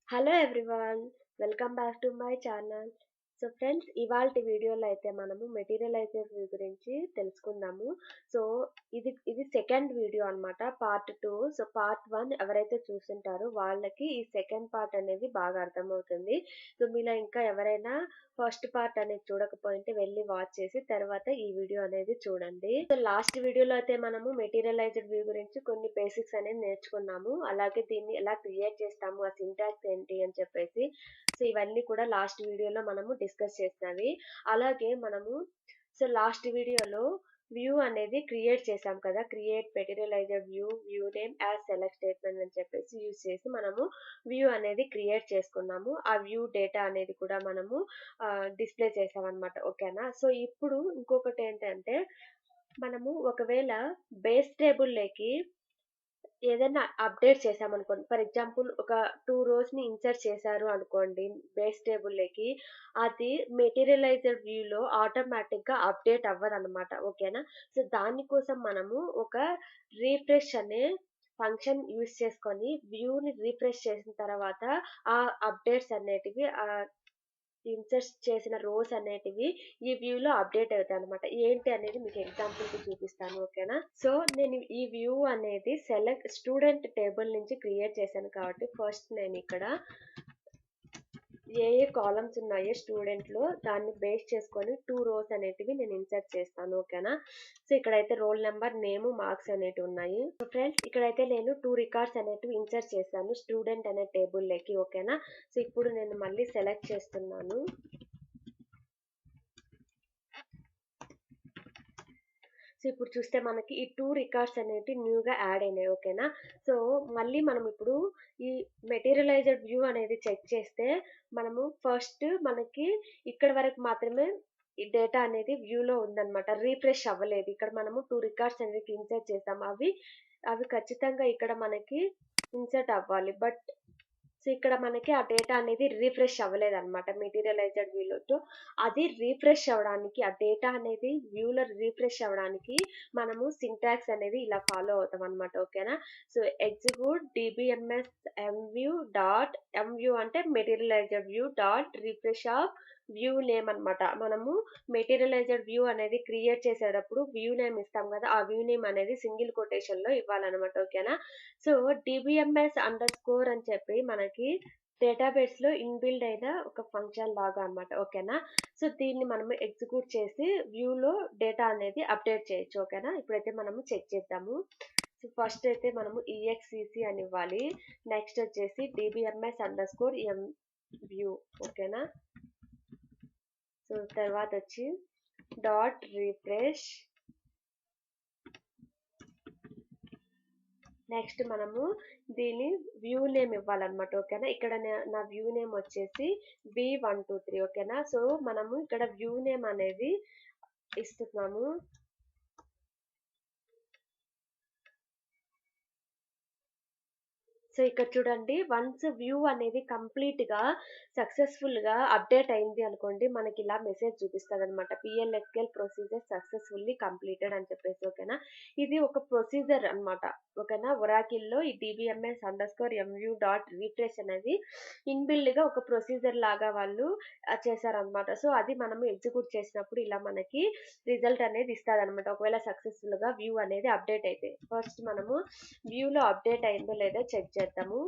Hello everyone, welcome back to my channel. So friends, ఇవాల్టి వీడియోలో అయితే మనము మెటీరియలైజర్ వ్యూ గురించి తెలుసుకుందాము. సో ఇది సెకండ్ వీడియో అన్నమాట, పార్ట్ 2. సో పార్ట్ 1 ఎవరైతే చూస్తుంటారో వాళ్ళకి ఈ సెకండ్ పార్ట్ అనేది బాగా అర్థమవుతుంది. సో మీలో ఇంకా ఎవరైనా ఫస్ట్ పార్ట్ అనేది చూడకపోయింటే వెళ్ళి వాచ్ చేసి తర్వాత ఈ వీడియో అనేది చూడండి. సో లాస్ట్ వీడియోలో అయితే మనము మెటీరియలైజ్డ్ వ్యూ గురించి కొన్ని బేసిక్స్ అనేది నేర్చుకున్నాము. అలాగే దీన్ని ఎలా క్రియేట్ చేస్తాము, ఆ సింటాక్స్ ఏంటి అని చెప్పేసి. సో ఇవన్నీ కూడా లాస్ట్ వీడియోలో మనము డిస్కస్ చేసినవి. అలాగే మనము లాస్ట్ వీడియోలో వ్యూ అనేది క్రియేట్ చేసాం కదా, create materialised view name as select statement అని చెప్పేసి యూజ్ చేసి మనము వ్యూ అనేది క్రియేట్ చేసుకున్నాము. ఆ వ్యూ డేటా అనేది కూడా మనము డిస్ప్లే చేసాం అనమాట. ఓకేనా. సో ఇప్పుడు ఇంకొకటి ఏంటంటే, మనము ఒకవేళ బేస్ టేబుల్లోకి ఏదైనా అప్డేట్ చేసామనుకోండి, ఫర్ ఎగ్జాంపుల్ ఒక 2 రోస్‌ని ఇన్సర్ట్ చేశారు అనుకోండి బేస్ టేబుల్‌లోకి, అది మెటీరియలైజ్డ్ వ్యూలో ఆటోమేటిక్‌గా అప్డేట్ అవ్వదనమాట. ఓకేనా. సో దానికోసం మనము ఒక రిఫ్రెష్ అనే ఫంక్షన్ యూజ్ చేసుకొని వ్యూని రిఫ్రెష్ చేసిన తర్వాత ఆ అప్డేట్స్ అనేటివి ఇన్సర్ట్ చేసిన రోస్ అనేటివి ఈ వ్యూలో అప్డేట్ అవుతాయన్నమాట. ఏంటి అనేది మీకు ఎగ్జాంపుల్‌తో చూపిస్తాను. ఓకేనా. సో నేను ఈ వ్యూ అనేది సెలెక్ట్ స్టూడెంట్ టేబుల్ నుంచి క్రియేట్ చేశాను కాబట్టి ఫస్ట్ నేను ఇక్కడ ఏ కాలమ్స్ ఉన్నాయో స్టూడెంట్‌లో దాన్ని బేస్ చేసుకొని 2 రోస్ అనేటివి నేను ఇన్సర్ట్ చేస్తాను. ఓకేనా. సో ఇక్కడైతే రోల్ నెంబర్, నేమ్, మార్క్స్ అనేటివి ఉన్నాయి. సో ఫ్రెండ్స్, ఇక్కడైతే నేను 2 రికార్డ్స్ అనేటివి ఇన్సర్ట్ చేశాను స్టూడెంట్ అనే టేబుల్‌లోకి. ఓకేనా. సో ఇప్పుడు నేను మళ్ళీ సెలెక్ట్ చేస్తున్నాను. సో ఇప్పుడు చూస్తే మనకి ఈ 2 రికార్డ్స్ అనేవి న్యూగా యాడ్ అయినాయి. ఓకేనా. సో మళ్ళీ మనం ఇప్పుడు ఈ మెటీరియలైజ్డ్ వ్యూ అనేది చెక్ చేస్తే మనము ఫస్ట్ మనకి ఇక్కడ వరకు మాత్రమే ఈ డేటా అనేది వ్యూలో ఉందన్నమాట. రీఫ్రెష్ అవ్వలేదు. ఇక్కడ మనము 2 రికార్డ్స్ అనేది ఇన్సర్ట్ చేసాం. అవి అవి ఖచ్చితంగా ఇక్కడ మనకి ఇన్సర్ట్ అవ్వాలి. బట్ సో ఇక్కడ మనకి ఆ డేటా అనేది రిఫ్రెష్ అవ్వలేదన్నమాట మెటీరియలైజ్డ్ వ్యూలో. సో అది రిఫ్రెష్ అవ్వడానికి, ఆ డేటా అనేది వ్యూలో రిఫ్రెష్ అవ్వడానికి మనము సింటాక్స్ అనేది ఇలా ఫాలో అవుతాం అన్నమాట. ఓకేనా. So execute dbms mview dot mview అంటే materialised view dot refresh of view name అన్నమాట. మనము మెటీరియలైజ్డ్ వ్యూ అనేది క్రియేట్ చేసేటప్పుడు వ్యూ నేమ్ ఇస్తాం కదా, ఆ వ్యూ నేమ్ అనేది సింగిల్ కొటేషన్ లో ఇవ్వాలన్నమాట. ఓకేనా. సో dbms అండర్ స్కోర్ అని చెప్పి మనకి డేటాబేస్ లో ఇన్బిల్డ్ అయిన ఒక ఫంక్షన్ లాగా అన్నమాట. ఓకేనా. సో దీన్ని మనము ఎగ్జిక్యూట్ చేసి వ్యూలో డేటా అనేది అప్డేట్ చేయొచ్చు. ఓకేనా. ఇప్పుడైతే మనము చెక్ చేద్దాము. సో ఫస్ట్ అయితే మనము exec అని ఇవ్వాలి. నెక్స్ట్ వచ్చేసి dbms under score m view. ఓకేనా. సో తర్వాత వచ్చి డాట్ రిఫ్రెష్. నెక్స్ట్ మనము దీని వ్యూ నేమ్ ఇవ్వాలన్నమాట. ఓకేనా. ఇక్కడ నా వ్యూ నేమ్ వచ్చేసి v123. ఓకేనా. సో మనము ఇక్కడ వ్యూ నేమ్ అనేది ఇస్తున్నాము. సో ఇక్కడ చూడండి, వన్స్ వ్యూ అనేది కంప్లీట్ గా సక్సెస్ఫుల్ గా అప్డేట్ అయింది అనుకోండి, మనకి ఇలా మెసేజ్ చూపిస్తుంది అనమాట, PLSQL ప్రొసీజర్ సక్సెస్ఫుల్లీ కంప్లీటెడ్ అని చెప్పేసి. ఓకేనా. ఇది ఒక ప్రొసీజర్ అన్నమాట. ఓకేనా. ఒరాకిల్ లో ఈ dbms under score mview dot refresh అనేది ఇన్బిల్డ్ గా ఒక ప్రొసీజర్ లాగా వాళ్ళు చేశారనమాట. సో అది మనము ఎగ్జిక్యూట్ చేసినప్పుడు ఇలా మనకి రిజల్ట్ అనేది ఇస్తుంది అనమాట, ఒకవేళ సక్సెస్ఫుల్ గా వ్యూ అనేది అప్డేట్ అయితే. ఫస్ట్ మనము వ్యూలో అప్డేట్ అయిందో లేదో చెక్ చేద్దాము.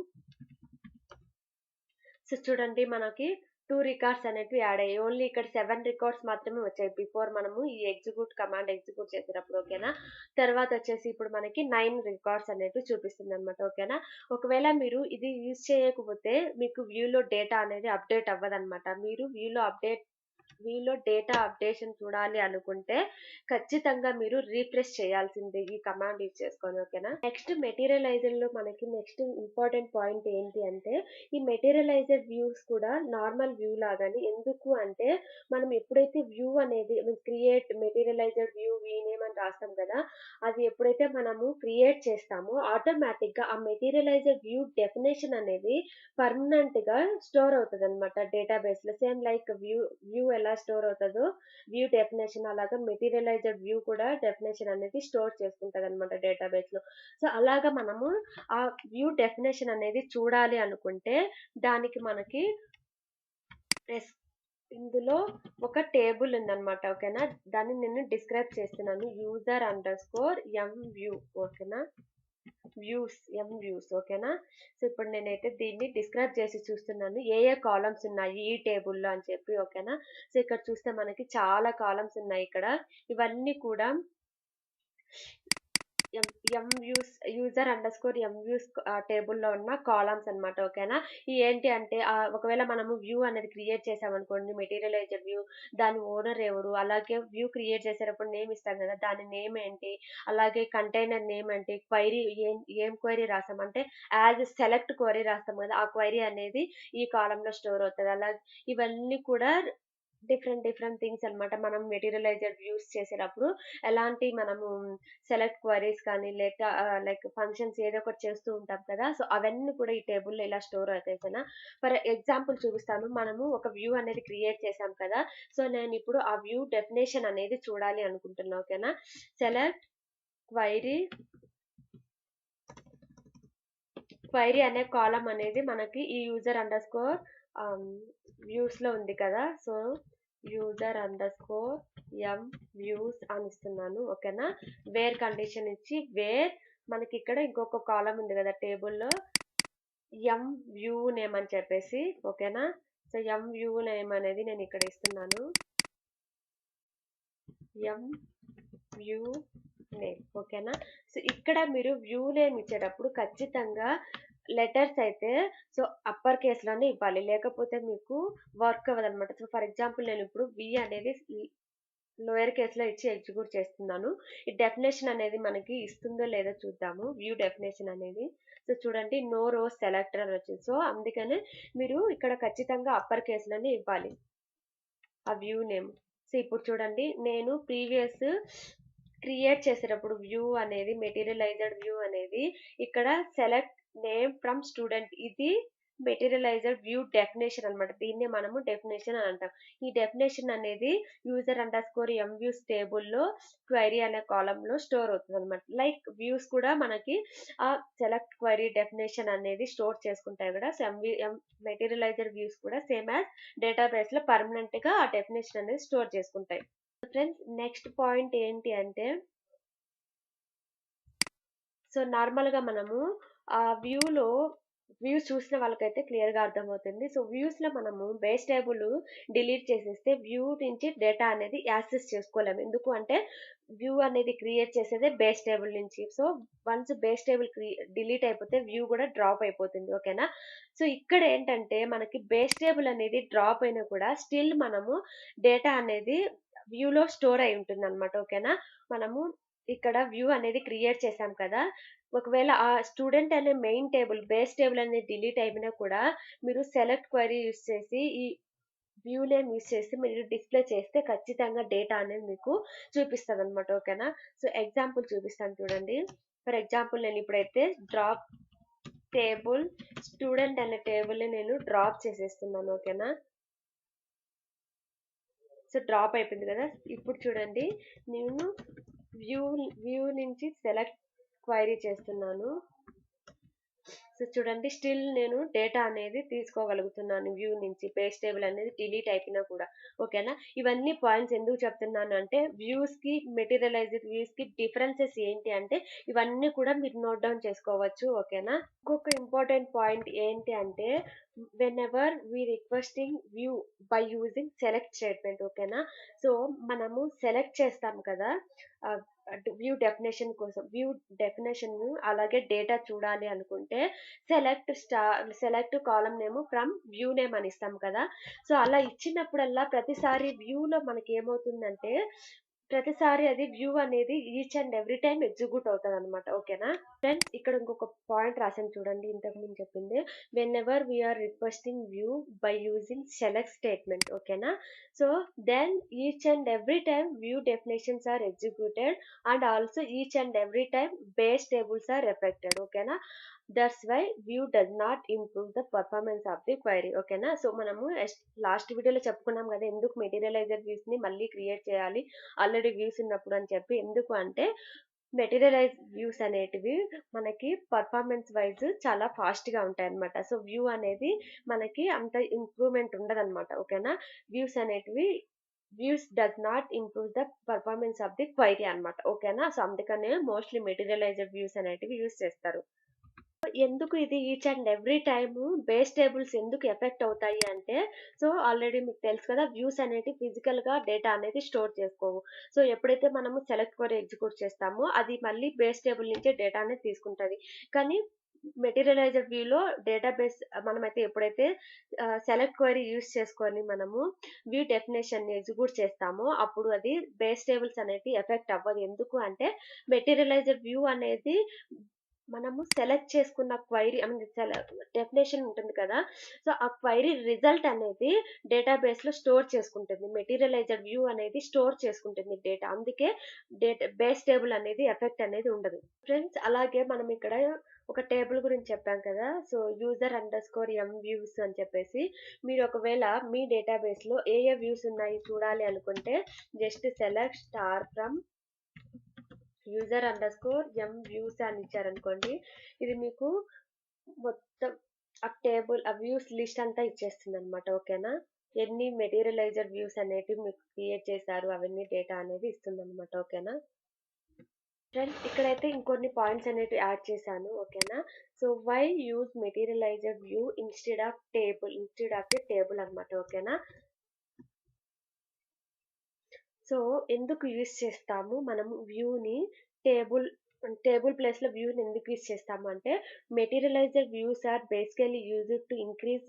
సో చూడండి, మనకి 2 రికార్డ్స్ అనేవి యాడ్ అయ్యాయి. ఓన్లీ ఇక్కడ 7 రికార్డ్స్ మాత్రమే వచ్చాయి బిఫోర్ మనము ఈ ఎగ్జిక్యూట్ కమాండ్ ఎగ్జిక్యూట్ చేసేటప్పుడు. ఓకేనా. తర్వాత వచ్చేసి ఇప్పుడు మనకి 9 రికార్డ్స్ అనేవి చూపిస్తుంది అనమాట. ఓకేనా. ఒకవేళ మీరు ఇది యూజ్ చేయకపోతే మీకు వ్యూలో డేటా అనేది అప్డేట్ అవ్వదన్నమాట. మీరు వ్యూలో డేటా అప్డేషన్ చూడాలి అనుకుంటే ఖచ్చితంగా మీరు రీఫ్రెష్ చేయాల్సిందే ఈ కమాండ్ యూజ్ చేసుకొని. ఓకేనా. నెక్స్ట్ మెటీరియలైజర్ లో మనకి నెక్స్ట్ ఇంపార్టెంట్ పాయింట్ ఏంటి అంటే, ఈ మెటీరియలైజర్ వ్యూస్ కూడా నార్మల్ వ్యూ లాగానే. ఎందుకు అంటే, మనం ఎప్పుడైతే వ్యూ అనేది క్రియేట్ మెటీరియలైజర్ వ్యూ నేమ్ అని రాస్తాం కదా, అది ఎప్పుడైతే మనము క్రియేట్ చేస్తామో ఆటోమేటిక్ గా ఆ మెటీరియలైజర్ వ్యూ డెఫినేషన్ అనేది పర్మనెంట్ గా స్టోర్ అవుతుంది అనమాట డేటాబేస్ లో. సేమ్ లైక్ వ్యూ ఎలా స్టోర్ అవుతుందో వ్యూ డెఫినేషన్ అలాగా మెటీరియలైజ్డ్ వ్యూ కూడా డెఫినేషన్ అనేది స్టోర్ చేసుకుంటది అనమాట డేటాబేస్ లో. సో అలాగా మనము ఆ వ్యూ డెఫినేషన్ అనేది చూడాలి అనుకుంటే దానికి మనకి ఇందులో ఒక టేబుల్ ఉందన్నమాట. ఓకేనా, దాన్ని నేను డిస్క్రైబ్ చేస్తున్నాను. యూజర్ అండర్ స్కోర్ ఎం వ్యూ. ఓకేనా, వ్యూస్. ఓకేనా, సో ఇప్పుడు నేనైతే దీన్ని డిస్క్రైబ్ చేసి చూస్తున్నాను ఏ ఏ కాలమ్స్ ఉన్నాయి ఈ టేబుల్లో అని చెప్పి. ఓకేనా, సో ఇక్కడ చూస్తే మనకి చాలా కాలమ్స్ ఉన్నాయి ఇక్కడ. ఇవన్నీ కూడా ఎం వ్యూస్ యూజర్ అండర్ స్కోర్ ఎం వ్యూస్ టేబుల్లో ఉన్న కాలమ్స్ అన్నమాట. ఓకేనా, ఈ ఏంటి అంటే ఒకవేళ మనము వ్యూ అనేది క్రియేట్ చేసామనుకోండి, మెటీరియలైజ్డ్ వ్యూ, దాని ఓనర్ ఎవరు, అలాగే వ్యూ క్రియేట్ చేసేటప్పుడు నేమ్ ఇస్తాం కదా, దాని నేమ్ ఏంటి, అలాగే కంటైనర్ నేమ్ ఏంటి, క్వైరీ ఏం క్వైరీ రాస్తాం అంటే యాజ్ సెలెక్ట్ క్వైరీ రాస్తాం కదా, ఆ క్వైరీ అనేది ఈ కాలంలో స్టోర్ అవుతుంది. అలాగే ఇవన్నీ కూడా డిఫరెంట్ థింగ్స్ అన్నమాట. మనం మెటీరియలైజ్డ్ వ్యూస్ చేసేటప్పుడు ఎలాంటి మనము సెలెక్ట్ క్వైరీస్ కానీ లేక లైక్ ఫంక్షన్స్ ఏదో ఒకటి చేస్తూ ఉంటాం కదా, సో అవన్నీ కూడా ఈ టేబుల్లో ఇలా స్టోర్ అవుతాయి. ఓకేనా, ఫర్ ఎగ్జాంపుల్ చూపిస్తాను. మనము ఒక వ్యూ అనేది క్రియేట్ చేసాం కదా, సో నేను ఇప్పుడు ఆ వ్యూ డెఫినేషన్ అనేది చూడాలి అనుకుంటున్నా. ఓకేనా, సెలెక్ట్ క్వైరీ అనే కాలం అనేది మనకి ఈ యూజర్ అండర్ స్కోర్ వ్యూస్ లో ఉంది కదా, సో యూజర్ అండర్ స్కోర్ ఎం వ్యూస్ అని ఇస్తున్నాను. ఓకేనా, వేర్ కండిషన్ ఇచ్చి వేర్ మనకి ఇక్కడ ఇంకొక కాలం ఉంది కదా టేబుల్లో, ఎం వ్యూ నేమ్ అని చెప్పేసి. ఓకేనా, సో ఎం వ్యూ నేమ్ అనేది నేను ఇక్కడ ఇస్తున్నాను. ఎం వ్యూ నేమ్. ఓకేనా, సో ఇక్కడ మీరు వ్యూ నేమ్ ఇచ్చేటప్పుడు ఖచ్చితంగా లెటర్స్ అయితే సో అప్పర్ కేసులోనే ఇవ్వాలి, లేకపోతే మీకు వర్క్ అవ్వదన్నమాట. సో ఫర్ ఎగ్జాంపుల్ నేను ఇప్పుడు వి అనేది లోయర్ కేసులో ఇచ్చి ఎగ్జిక్యూట్ చేస్తున్నాను. ఈ డెఫినేషన్ అనేది మనకి ఇస్తుందో లేదో చూద్దాము. వ్యూ డెఫినేషన్ అనేది సో చూడండి, నో రోస్ సెలెక్టర్ అని వచ్చింది. సో అందుకనే మీరు ఇక్కడ ఖచ్చితంగా అప్పర్ కేసులోనే ఇవ్వాలి ఆ వ్యూ నేమ్. సో ఇప్పుడు చూడండి, నేను ప్రీవియస్ క్రియేట్ చేసేటప్పుడు వ్యూ అనేది మెటీరియలైజ్డ్ వ్యూ అనేది ఇక్కడ సెలెక్ట్ నేమ్ ఫ్రమ్ స్టూడెంట్, ఇది మెటీరియలైజ్డ్ వ్యూ డెఫినేషన్ అన్నమాట. దీన్ని మనము డెఫినేషన్ అని అంటాం. ఈ డెఫినేషన్ అనేది యూజర్ అండర్ స్కోర్ ఎం వ్యూస్ టేబుల్లో క్వైరీ అనే కాలంలో స్టోర్ అవుతుంది అనమాట. లైక్ వ్యూస్ కూడా మనకి ఆ సెలెక్ట్ క్వైరీ డెఫినేషన్ అనేది స్టోర్ చేసుకుంటాయి కూడా. సో మెటీరియలైజ్డ్ వ్యూస్ కూడా సేమ్ యాజ్ డేటాబేస్ లో పర్మనెంట్ గా ఆ డెఫినేషన్ అనేది స్టోర్ చేసుకుంటాయి. ఫ్రెండ్స్, నెక్స్ట్ పాయింట్ ఏంటి అంటే, సో నార్మల్ గా మనము ఆ వ్యూస్ చూసిన వాళ్ళకైతే క్లియర్ గా అర్థమవుతుంది. సో వ్యూస్ లో మనము బేస్ టేబుల్ డిలీట్ చేసేస్తే వ్యూ నుంచి డేటా అనేది యాక్సెస్ చేసుకోలేము. ఎందుకు అంటే వ్యూ అనేది క్రియేట్ చేసేదే బేస్ టేబుల్ నుంచి. So once base table delete అయిపోతే వ్యూ కూడా డ్రాప్ అయిపోతుంది. ఓకేనా, సో ఇక్కడ ఏంటంటే మనకి బేస్ టేబుల్ అనేది డ్రాప్ అయినా కూడా స్టిల్ మనము డేటా అనేది వ్యూలో స్టోర్ అయి ఉంటుంది అనమాట. ఓకేనా, మనము ఇక్కడ వ్యూ అనేది క్రియేట్ చేసాం కదా, ఒకవేళ ఆ స్టూడెంట్ అనే మెయిన్ టేబుల్ బేస్ టేబుల్ అనేది డిలీట్ అయిపోయినా కూడా మీరు సెలెక్ట్ క్వైరీ యూస్ చేసి ఈ వ్యూ నేమ్ యూస్ చేసి మీరు డిస్ప్లే చేస్తే ఖచ్చితంగా డేటా అనేది మీకు చూపిస్తుంది అనమాట. ఓకేనా, సో ఎగ్జాంపుల్ చూపిస్తాను చూడండి. ఫర్ ఎగ్జాంపుల్ నేను ఇప్పుడైతే డ్రాప్ టేబుల్ స్టూడెంట్ అనే టేబుల్ ని నేను డ్రాప్ చేసేస్తున్నాను. ఓకేనా, సో డ్రాప్ అయిపోయింది కదా. ఇప్పుడు చూడండి, నేను వ్యూ నుంచి సెలెక్ట్ క్వైరీ చేస్తున్నాను. సో చూడండి, స్టిల్ నేను డేటా అనేది తీసుకోగలుగుతున్నాను వ్యూ నుంచి, పేజ్ టేబుల్ అనేది డిలీట్ అయిపోయినా కూడా. ఓకేనా, ఇవన్నీ పాయింట్స్ ఎందుకు చెప్తున్నాను అంటే వ్యూస్ కి మెటీరియలైజ్డ్ వ్యూస్ కి డిఫరెన్సెస్ ఏంటి అంటే ఇవన్నీ కూడా మీరు నోట్ డౌన్ చేసుకోవచ్చు. ఓకేనా, ఇంకొక ఇంపార్టెంట్ పాయింట్ ఏంటి అంటే whenever we requesting view by using select statement. ఓకేనా, సో మనము సెలెక్ట్ చేస్తాం కదా వ్యూ డెఫినేషన్ కోసం, వ్యూ డెఫినేషన్ అలాగే డేటా చూడాలి అనుకుంటే select column name from view name అని ఇస్తాం కదా. సో అలా ఇచ్చినప్పుడల్లా ప్రతిసారి వ్యూలో మనకి ఏమవుతుందంటే ప్రతిసారి అది వ్యూ అనేది each and every time execute అవుతుంది అనమాట. ఓకేనా ఫ్రెండ్స్, ఇక్కడ ఇంకొక పాయింట్ రాసాను చూడండి, ఇంతకు ముందు చెప్పింది whenever we are requesting view by using select statement. ఓకేనా, so then each and every time view definitions are executed and also each and every time base tables are affected. ఓకేనా, that's why view does not improve the performance of the query. ఓకేనా. So మనము last వీడియోలో చెప్పుకున్నాం కదా ఎందుకు మెటీరియలైజర్ views ని మళ్ళీ create చేయాలి ఆల్రెడీ వ్యూస్ ఉన్నప్పుడు అని చెప్పి. ఎందుకు అంటే మెటీరియలైజ్ వ్యూస్ అనేటివి మనకి పర్ఫార్మెన్స్ వైజ్ చాలా ఫాస్ట్ గా ఉంటాయి అనమాట. సో వ్యూ అనేది మనకి అంత ఇంప్రూవ్మెంట్ ఉండదన్నమాట. ఓకేనా. వ్యూస్ అనేటివి views does not improve the performance of the query అన్నమాట. ఓకేనా. సో అందుకనే మోస్ట్లీ మెటీరియలైజ్డ్ వ్యూస్ అనేటివి యూస్ చేస్తారు. ఎందుకు ఇది each and every time base tables ఎందుకు ఎఫెక్ట్ అవుతాయి అంటే, సో ఆల్రెడీ మీకు తెలుసు కదా వ్యూస్ అనేవి ఫిజికల్ గా డేటా అనేది స్టోర్ చేసుకోవు. సో ఎప్పుడైతే మనము సెలెక్ట్ క్వరీ ఎగ్జిక్యూట్ చేస్తామో అది మళ్ళీ బేస్ టేబుల్ నుంచే డేటా అనేది తీసుకుంటది. కానీ మెటీరియలైజ్డ్ వ్యూలో డేటాబేస్ మనమైతే ఎప్పుడైతే సెలెక్ట్ క్వరీ యూస్ చేసుకొని మనము వ్యూ డెఫినేషన్ ని ఎగ్జిక్యూట్ చేస్తామో అప్పుడు అది బేస్ టేబుల్స్ అనేవి ఎఫెక్ట్ అవ్వదు. ఎందుకు అంటే మెటీరియలైజ్డ్ వ్యూ అనేది మనము సెలెక్ట్ చేసుకున్న క్వైరీ ఐ మీన్ డెఫినేషన్ ఉంటుంది కదా. సో ఆ క్వైరీ రిజల్ట్ అనేది డేటాబేస్ లో స్టోర్ చేసుకుంటుంది. మెటీరియలైజ్డ్ వ్యూ అనేది స్టోర్ చేసుకుంటుంది డేటా. అందుకే డేటా బేస్ టేబుల్ అనేది ఎఫెక్ట్ అనేది ఉండదు. ఫ్రెండ్స్ అలాగే మనం ఇక్కడ ఒక టేబుల్ గురించి చెప్పాం కదా. సో యూజర్ అండర్ స్కోర్ ఎం వ్యూస్ అని చెప్పేసి మీరు ఒకవేళ మీ డేటాబేస్ లో ఏ వ్యూస్ ఉన్నాయి చూడాలి అనుకుంటే just select star from user under score M views అని ఇచ్చారనుకోండి, ఇది మీకు మొత్తం ఆ టేబుల్ ఆ వ్యూస్ లిస్ట్ అంతా ఇచ్చేస్తుంది అనమాట. ఓకేనా. ఎన్ని మెటీరియలైజర్ వ్యూస్ అనేవి మీకు క్రియేట్ చేశారు అవన్నీ డేటా అనేది ఇస్తుంది అనమాట. ఓకేనా. ఫ్రెండ్స్ ఇక్కడైతే ఇంకొన్ని పాయింట్స్ అనేవి యాడ్ చేశాను. ఓకేనా. So why use materializer view instead of the table అనమాట. ఓకేనా. సో ఎందుకు యూజ్ చేస్తాము మనం వ్యూని టేబుల్ ప్లేస్ లో వ్యూని ఎందుకు యూజ్ చేస్తాము అంటే materialized views are basically used to increase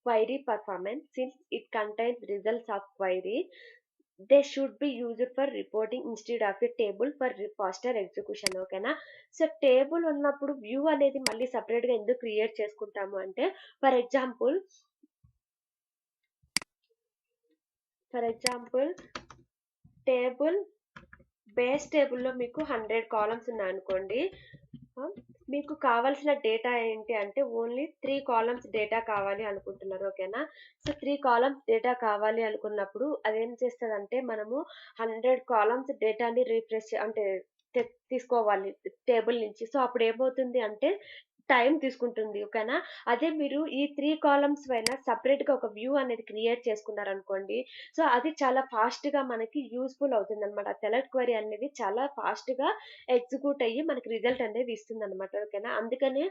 query performance since it contains results of query. They should be used for reporting instead of a table for faster execution. ఓకేనా. So table ఉన్నప్పుడు view అనేది మళ్ళీ separate గా ఎందుకు create చేసుకుంటాము అంటే for example table base టేబుల్లో మీకు 100 కాలమ్స్ ఉన్నాయనుకోండి. మీకు కావాల్సిన డేటా ఏంటి అంటే ఓన్లీ 3 కాలమ్స్ డేటా కావాలి అనుకుంటున్నారు. ఓకేనా. సో 3 కాలమ్స్ డేటా కావాలి అనుకున్నప్పుడు అదేం చేస్తుందంటే మనము 100 కాలమ్స్ డేటాని రీఫ్రెష్ అంటే తీసుకోవాలి టేబుల్ నుంచి. సో అప్పుడు ఏమవుతుంది అంటే టైం తీసుకుంటుంది. ఓకేనా. అదే మీరు ఈ 3 కాలమ్స్ పైన సపరేట్ గా ఒక వ్యూ అనేది క్రియేట్ చేసుకున్నారనుకోండి. సో అది చాలా ఫాస్ట్ గా మనకి యూస్ఫుల్ అవుతుంది అనమాట. సెలెక్ట్ క్వరీ అనేది చాలా ఫాస్ట్ గా ఎగ్జిక్యూట్ అయ్యి మనకి రిజల్ట్ అనేది ఇస్తుంది అనమాట. ఓకేనా. అందుకనే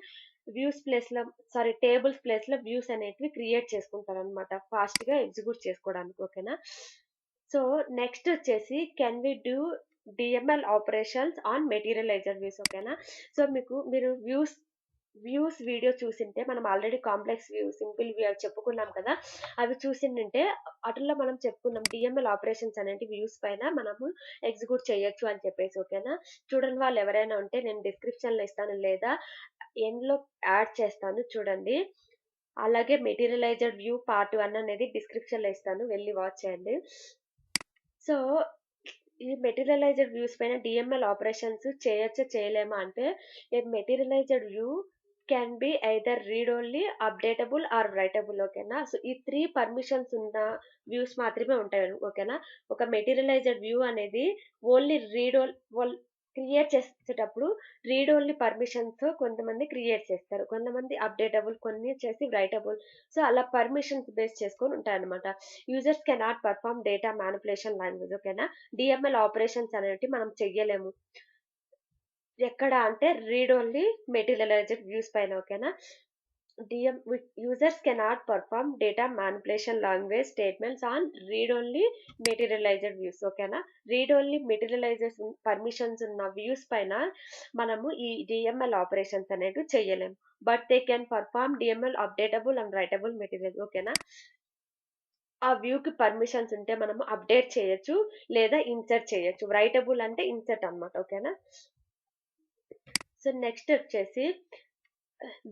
టేబుల్స్ ప్లేస్ లో వ్యూస్ అనేటివి క్రియేట్ చేసుకుంటారు అనమాట ఫాస్ట్ గా ఎగ్జిక్యూట్ చేసుకోవడానికి. ఓకేనా. సో నెక్స్ట్ వచ్చేసి can we do DML operations on materializer views. ఓకేనా. సో మీరు వ్యూస్ వీడియో చూసింటే మనం already complex view simple view అవి చెప్పుకున్నాం కదా. అవి చూసింటే వాటిల్లో మనం చెప్పుకున్నాం డిఎంఎల్ ఆపరేషన్స్ అనేవి వ్యూస్ పైన మనము ఎగ్జిక్యూట్ చేయొచ్చు అని చెప్పేసి. ఓకేనా. చూడని వాళ్ళు ఎవరైనా ఉంటే నేను డిస్క్రిప్షన్ లో ఇస్తాను లేదా ఎండ్ లో యాడ్ చేస్తాను చూడండి. అలాగే మెటీరియలైజర్ వ్యూ పార్ట్ 1 అనేది డిస్క్రిప్షన్ లో ఇస్తాను, వెళ్ళి వాచ్ చేయండి. సో ఈ మెటీరియలైజ్డ్ వ్యూస్ పైన డిఎంఎల్ ఆపరేషన్స్ చేయొచ్చా చేయలేమా అంటే a materialized view can be either read only updatable or writable. ఓకేనా. సో ఈ 3 పర్మిషన్స్ ఉన్న వ్యూస్ మాత్రమే ఉంటాయి. ఓకేనా. ఒక మెటీరియలైజ్డ్ వ్యూ అనేది ఓన్లీ క్రియేట్ చేసేటప్పుడు రీడ్ ఓన్లీ పర్మిషన్స్ కొంతమంది క్రియేట్ చేస్తారు, కొంతమంది అప్డేటబుల్, కొన్ని చేసి రైటబుల్. సో అలా పర్మిషన్స్ బేస్ చేసుకొని ఉంటాయన్నమాట. Users cannot perform data manipulation language. ఓకేనా. డిఎంఎల్ ఆపరేషన్స్ అనేవి మనం చెయ్యలేము ఎక్కడ అంటే రీడ్ ఓన్లీ మెటీరియలైజ్డ్ వ్యూస్ పైన. ఓకేనా. users cannot perform data manipulation language statements on read only materialized views. ఓకేనా. రీడ్ ఓన్లీ మెటీరియలైజర్స్ పర్మిషన్స్ ఉన్న వ్యూస్ పైన మనము ఈ డిఎంఎల్ ఆపరేషన్స్ అనేవి చెయ్యలేము. But they can perform DML updatable and writable material. ఓకేనా. ఆ వ్యూకి పర్మిషన్స్ ఉంటే మనము అప్డేట్ చేయొచ్చు లేదా ఇన్సర్ట్ చేయొచ్చు. రైటబుల్ అంటే ఇన్సర్ట్ అన్నమాట. ఓకేనా. సో నెక్స్ట్ వచ్చేసి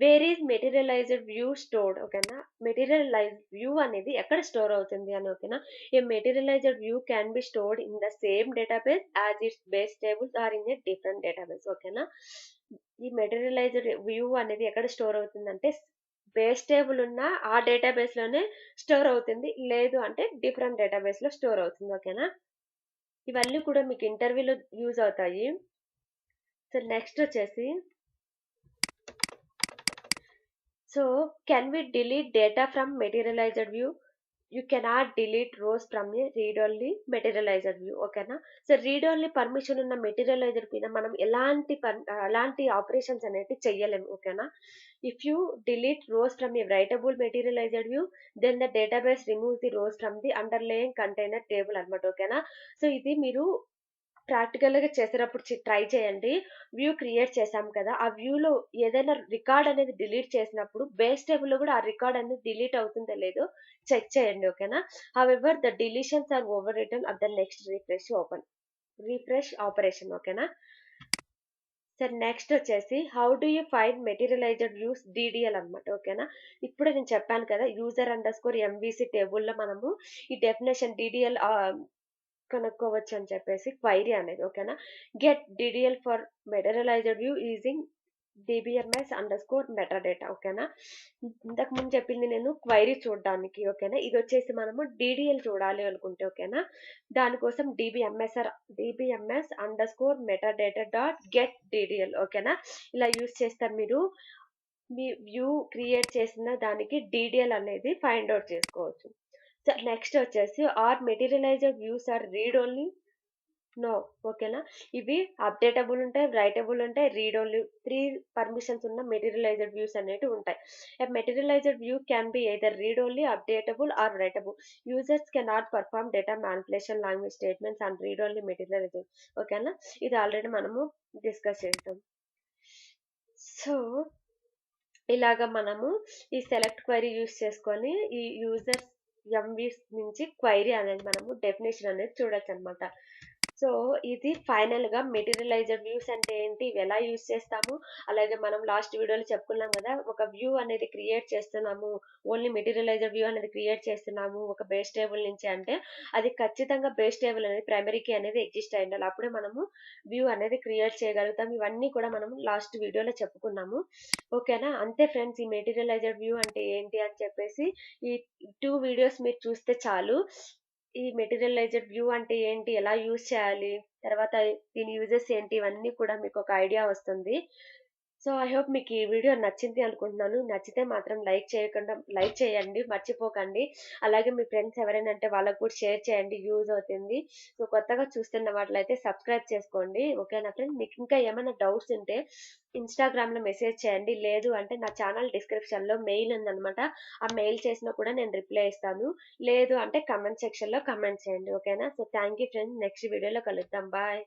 where is materialized view stored. ఓకేనా. మెటీరియలైజ్డ్ వ్యూ అనేది ఎక్కడ స్టోర్ అవుతుంది అని. ఓకేనా. A materialized view can be stored in the same database as its base tables or in a different database. ఓకేనా. ఈ మెటీరియలైజ్డ్ వ్యూ అనేది ఎక్కడ స్టోర్ అవుతుందంటే బేస్ టేబుల్ ఉన్న ఆ డేటాబేస్‌లోనే స్టోర్ అవుతుంది. లేదు అంటే డిఫరెంట్ డేటాబేస్‌లో స్టోర్ అవుతుంది. ఓకేనా? ఇవన్నీ కూడా మీకు ఇంటర్వ్యూలో యూజ్ అవుతాయి. సో, నెక్స్ట్ వచ్చేసి so, can we delete data from materialized view? You cannot delete rows from a read only materialized view. ఓకేనా? సో, రీడ్ ఓన్లీ పర్మిషన్ ఉన్న మెటీరియలైజ్డ్ మీద మనం ఎలాంటి ఆపరేషన్స్ అనేటివి చెయ్యలేము. ఓకేనా? If you delete rows from a writable materialized view, then the database removes the rows from the underlying container table అన్నమాట. ఓకేనా? సో, ఇది మీరు ప్రాక్టికల్‌గా చేసేటప్పుడు ట్రై చేయండి. వ్యూ క్రియేట్ చేసాం కదా! ఆ వ్యూలో ఏదైనా రికార్డ్ అనేది డిలీట్ చేసినప్పుడు బేస్ టేబుల్‌లో కూడా ఆ రికార్డ్ అనేది డిలీట్ అవుతుందో లేదో చెక్ చేయండి. ఓకేనా? However the deletions are over written at the next refresh operation. ఓకేనా? సరే, నెక్స్ట్ వచ్చేసి how do you find materialized views DDL అన్నమాట. ఓకేనా? ఇప్పుడే నేను చెప్పాను కదా! యూజర్ అండర్ స్కోర్ ఎంవీసీ టేబుల్‌లో మనము ఈ డెఫినిషన్ డీడీఎల్ కనుక్కోవచ్చు అని చెప్పేసి క్వైరీ అనేది. ఓకేనా? Get DDL for materialised view using DBMS under score metadata. ఓకేనా? ఇంతకు ముందు చెప్పింది నేను క్వైరీ చూడడానికి. ఓకేనా? ఇది వచ్చేసి మనము డీడీఎల్ చూడాలి అనుకుంటే ఓకేనా, దానికోసం DBMS under score metadata dot get DDL. ఓకేనా? ఇలా యూజ్ చేస్తే మీరు మీ వ్యూ క్రియేట్ చేసిన దానికి డీడీఎల్ అనేది ఫైండ్ అవుట్ చేసుకోవచ్చు. సో, నెక్స్ట్ వచ్చేసి are materialized views are read only? No. ఓకేనా? ఇవి అప్డేటబుల్ ఉంటాయి, రైటబుల్ ఉంటాయి, రీడ్ ఓన్లీ 3 పర్మిషన్స్ ఉన్న మెటీరియలైజ్డ్ వ్యూస్ అనేటివి ఉంటాయి. A materialized view can be either read only, updatable or writable. Users cannot perform data manipulation, language statements and read only materialized. ఓకేనా? ఇది already మనము డిస్కస్ చేసాం. So, ఇలాగ మనము ఈ సెలెక్ట్ క్వైరీ యూజ్ చేసుకొని ఈ యూజర్స్ ఎంవీస్ నుంచి క్వైరీ అనేది మనము డెఫినేషన్ అనేది చూడొచ్చనమాట. సో, ఇది ఫైనల్‌గా మెటీరియలైజ్డ్ వ్యూస్ అంటే ఏంటి? ఇవి ఎలా యూజ్ చేస్తాము? అలాగే మనం లాస్ట్ వీడియోలో చెప్పుకున్నాం గదా! ఒక వ్యూ అనేది క్రియేట్ చేస్తున్నాము. ఓన్లీ మెటీరియలైజ్డ్ వ్యూ అనేది క్రియేట్ చేస్తున్నాము ఒక బేస్ టేబుల్ నుంచి అంటే, అది ఖచ్చితంగా బేస్ టేబుల్ అనేది ప్రైమరీ కీ అనేది ఎగ్జిస్ట్ అయ్యుండాలి. అప్పుడే మనము వ్యూ అనేది క్రియేట్ చేయగలుగుతాం. ఇవన్నీ కూడా మనం లాస్ట్ వీడియోలో చెప్పుకున్నాము. ఓకేనా? అంతే ఫ్రెండ్స్, ఈ మెటీరియలైజ్డ్ వ్యూ అంటే ఏంటి అని చెప్పేసి ఈ 2 వీడియోస్ మీరు చూస్తే చాలు. ఈ మెటీరియలైజ్డ్ వ్యూ అంటే ఏంటి? ఎలా యూజ్ చేయాలి? తర్వాత దీని యూజెస్ ఏంటి? ఇవన్నీ కూడా మీకొక ఐడియా వస్తుంది. సో, ఐ హోప్ మీకు ఈ వీడియో నచ్చింది అనుకుంటున్నాను. నచ్చితే మాత్రం లైక్ చేయండి మర్చిపోకండి. అలాగే మీ ఫ్రెండ్స్ ఎవరైనా ఉంటే వాళ్ళకి కూడా షేర్ చేయండి. యూజ్ అవుతుంది. సో, కొత్తగా చూస్తున్న వాట్లయితే సబ్స్క్రైబ్ చేసుకోండి. ఓకేనా ఫ్రెండ్స్? మీకు ఇంకా ఏమైనా డౌట్స్ ఉంటే ఇన్‌స్టాగ్రామ్‌లో మెసేజ్ చేయండి. లేదు అంటే నా ఛానల్ డిస్క్రిప్షన్‌లో మెయిల్ ఉందనమాట. ఆ మెయిల్ చేసినా కూడా నేను రిప్లై ఇస్తాను. లేదు అంటే కామెంట్ సెక్షన్‌లో కామెంట్ చేయండి. ఓకేనా? So, thank you friends. Next వీడియోలో కలుద్దాం. బాయ్.